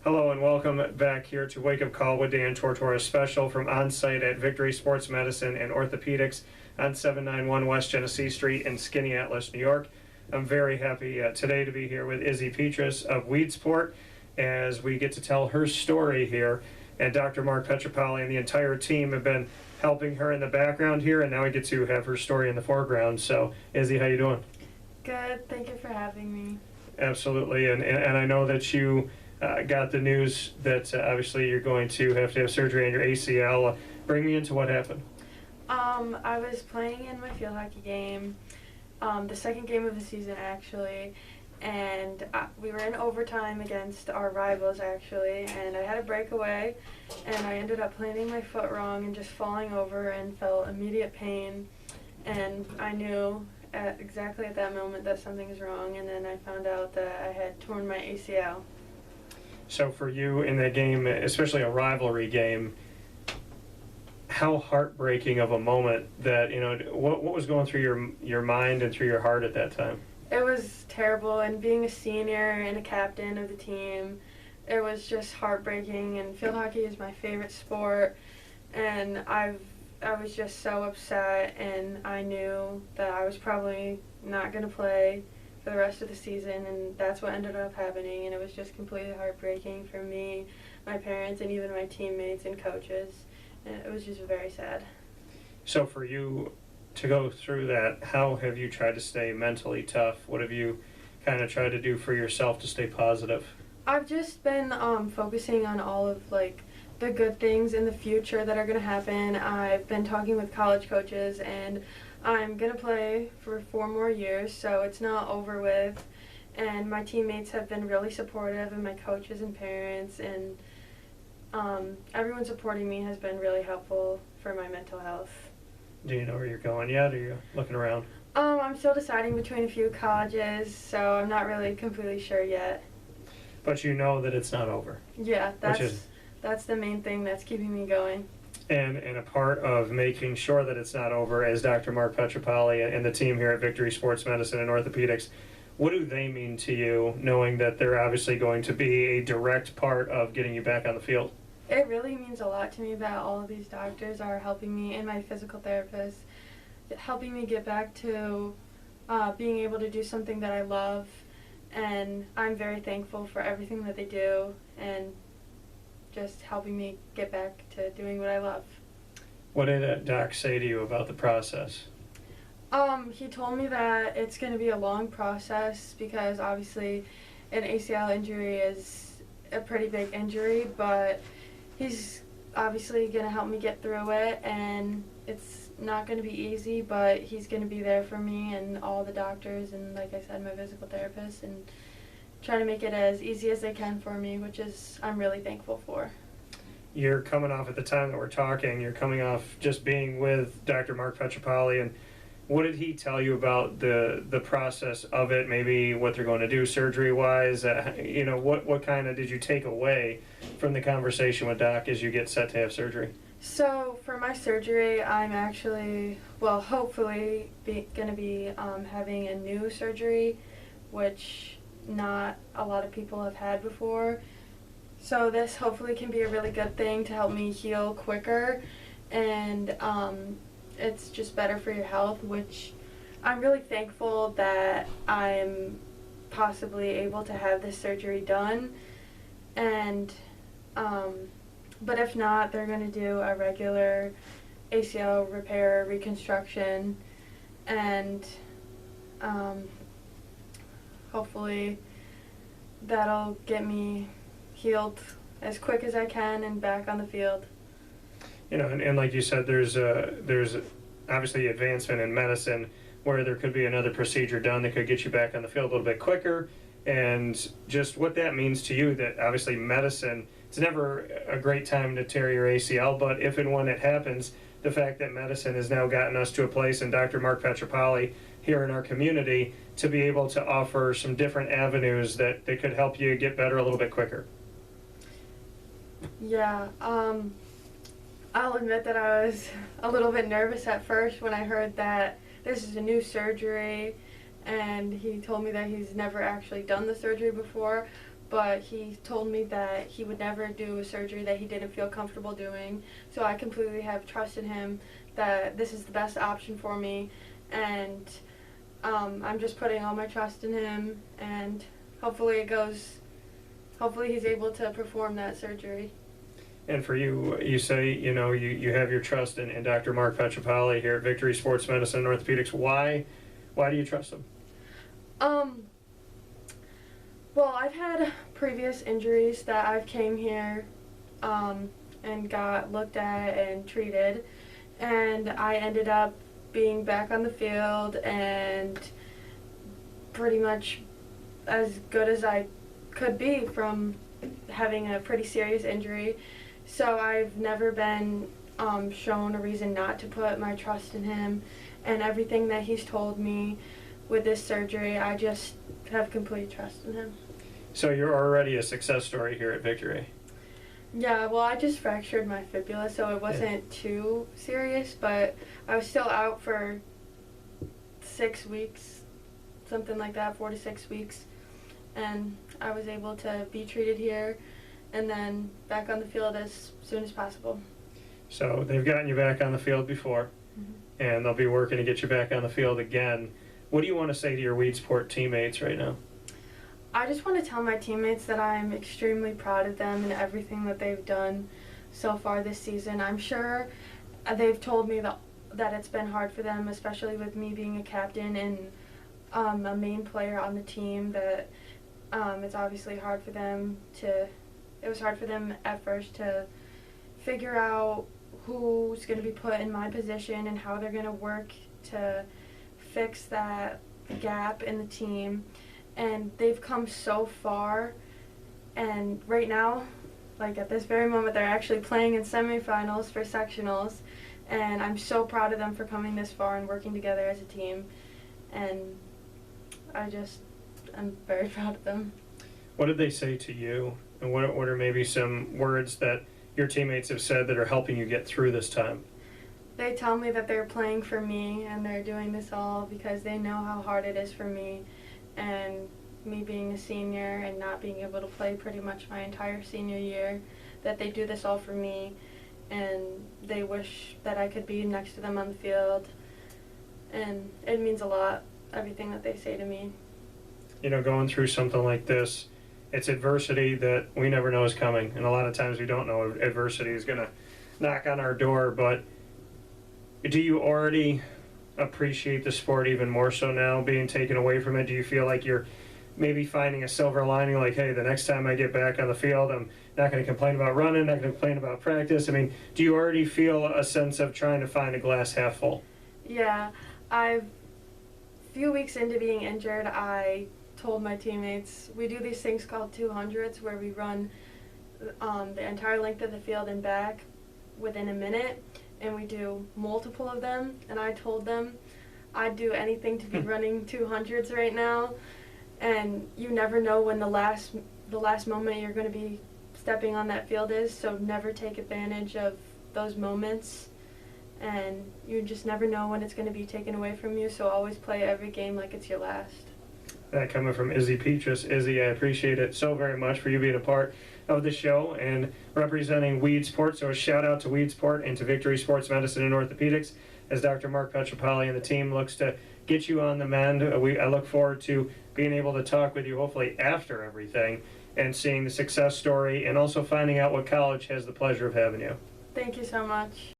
Hello and welcome back here to Wake Up Call with Dan Tortora, special from on-site at Victory Sports Medicine and Orthopedics on 791 West Genesee Street in Skaneateles, New York. I'm very happy today to be here with Izzy Petrus of Weedsport as we get to tell her story here. And Dr. Marc Pietropaoli and the entire team have been helping her in the background here, and now we get to have her story in the foreground. So, Izzy, how you doing? Good. Thank you for having me. Absolutely, and I know that you got the news that obviously you're going to have surgery on your ACL. Bring me into what happened. I was playing in my field hockey game, the second game of the season actually, and we were in overtime against our rivals actually, and I had a breakaway, and I ended up planting my foot wrong and just falling over and felt immediate pain, and I knew exactly at that moment that something was wrong, and then I found out that I had torn my ACL. So for you in that game, especially a rivalry game, how heartbreaking of a moment that, what was going through your mind and through your heart at that time? It was terrible, and being a senior and a captain of the team, it was just heartbreaking, and field hockey is my favorite sport, and I was just so upset, and I knew that I was probably not going to play for the rest of the season, and that's what ended up happening, and it was just completely heartbreaking for me, my parents, and even my teammates and coaches, and it was just very sad. So for you to go through that, how have you tried to stay mentally tough? What have you kind of tried to do for yourself to stay positive? I've just been focusing on all of the good things in the future that are going to happen. I've been talking with college coaches, and I'm going to play for 4 more years, so it's not over with. And my teammates have been really supportive, and my coaches and parents, and everyone supporting me has been really helpful for my mental health. Do you know where you're going yet, or are you looking around? I'm still deciding between a few colleges, so I'm not really completely sure yet. But you know that it's not over. Yeah, that's the main thing that's keeping me going. And a part of making sure that it's not over, as Dr. Marc Pietropaoli and the team here at Victory Sports Medicine and Orthopedics, what do they mean to you, knowing that they're obviously going to be a direct part of getting you back on the field? It really means a lot to me that all of these doctors are helping me, and my physical therapist, helping me get back to being able to do something that I love, and I'm very thankful for everything that they do, and just helping me get back to doing what I love. What did Doc say to you about the process? He told me that it's going to be a long process because obviously an ACL injury is a pretty big injury, but he's obviously going to help me get through it, and it's not going to be easy, but he's going to be there for me and all the doctors and, like I said, my physical therapist, and try to make it as easy as they can for me, which is I'm really thankful for. You're coming off, at the time that we're talking, you're coming off just being with Dr. Marc Pietropaoli, and what did he tell you about the process of it, maybe what they're going to do surgery-wise? What kind of did you take away from the conversation with Doc as you get set to have surgery? So for my surgery, I'm actually, hopefully going to be having a new surgery, which not a lot of people have had before. So this hopefully can be a really good thing to help me heal quicker, and it's just better for your health, which I'm really thankful that I'm possibly able to have this surgery done. And but if not, they're going to do a regular ACL repair reconstruction, and hopefully that'll get me healed as quick as I can and back on the field. And like you said, there's obviously advancement in medicine where there could be another procedure done that could get you back on the field a little bit quicker, and just what that means to you, that obviously medicine, it's never a great time to tear your ACL, but if and when it happens, the fact that medicine has now gotten us to a place, and Dr. Marc Pietropaoli here in our community, to be able to offer some different avenues that could help you get better a little bit quicker. Yeah, I'll admit that I was a little bit nervous at first when I heard that this is a new surgery, and he told me that he's never actually done the surgery before. but he told me that he would never do a surgery that he didn't feel comfortable doing. So I completely have trust in him that this is the best option for me, and I'm just putting all my trust in him, and hopefully he's able to perform that surgery. And for you, you say, you have your trust in Dr. Marc Pietropaoli here at Victory Sports Medicine Orthopedics. Why do you trust him? Well, I've had previous injuries that I've came here and got looked at and treated, and I ended up being back on the field and pretty much as good as I could be from having a pretty serious injury. So I've never been shown a reason not to put my trust in him, and everything that he's told me with this surgery, I just have complete trust in him. So you're already a success story here at Victory. Yeah, well, I just fractured my fibula, so it wasn't too serious, but I was still out for 6 weeks, something like that, 4 to 6 weeks, and I was able to be treated here and then back on the field as soon as possible. So they've gotten you back on the field before, and they'll be working to get you back on the field again. What do you want to say to your Weedsport teammates right now? I just want to tell my teammates that I'm extremely proud of them and everything that they've done so far this season. I'm sure they've told me that it's been hard for them, especially with me being a captain and a main player on the team, that it's obviously hard for them it was hard for them at first to figure out who's going to be put in my position and how they're going to work to fix that gap in the team. And they've come so far, and right now, like at this very moment, they're actually playing in semifinals for sectionals, and I'm so proud of them for coming this far and working together as a team, and I'm very proud of them. What did they say to you, and what are maybe some words that your teammates have said that are helping you get through this time? They tell me that they're playing for me, and they're doing this all because they know how hard it is for me, and me being a senior and not being able to play pretty much my entire senior year, that they do this all for me, and they wish that I could be next to them on the field, and it means a lot, everything that they say to me. Going through something like this, it's adversity that we never know is coming, and a lot of times we don't know adversity is going to knock on our door. But do you already appreciate the sport even more so now, being taken away from it? Do you feel like you're maybe finding a silver lining, like, hey, the next time I get back on the field, I'm not going to complain about running, not going to complain about practice? I mean, do you already feel a sense of trying to find a glass half full? Yeah, a few weeks into being injured, I told my teammates, we do these things called 200s where we run the entire length of the field and back within a minute, and we do multiple of them, and I told them I'd do anything to be running 200s right now, and you never know when the last moment you're going to be stepping on that field is, so never take advantage of those moments, and you just never know when it's going to be taken away from you, so always play every game like it's your last. That coming from Izzy Petrus. Izzy, I appreciate it so very much for you being a part of the show and representing Weedsport. So a shout out to Weedsport and to Victory Sports Medicine and Orthopedics as Dr. Marc Pietropaoli and the team looks to get you on the mend. I look forward to being able to talk with you hopefully after everything and seeing the success story and also finding out what college has the pleasure of having you. Thank you so much.